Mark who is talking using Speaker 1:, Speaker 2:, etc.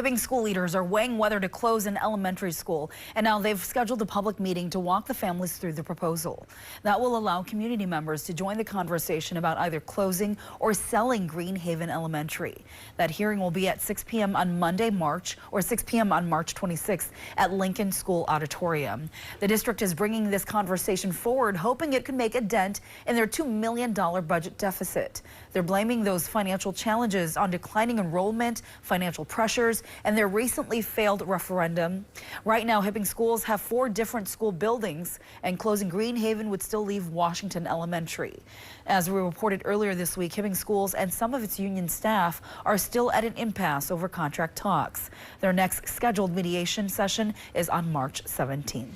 Speaker 1: Hibbing school leaders are weighing whether to close an elementary school, and now they've scheduled a public meeting to walk the families through the proposal. That will allow community members to join the conversation about either closing or selling Green Haven Elementary. That hearing will be at 6 p.m. on Monday, 6 p.m. on March 26th at Lincoln School Auditorium. The district is bringing this conversation forward, hoping it could make a dent in their $2 million budget deficit. They're blaming those financial challenges on declining enrollment, financial pressures, and their recently failed referendum. Right now, Hibbing schools have 4 different school buildings, and closing Green Haven would still leave Washington Elementary. As we reported earlier this week, Hibbing schools and some of its union staff are still at an impasse over contract talks. Their next scheduled mediation session is on March 17th.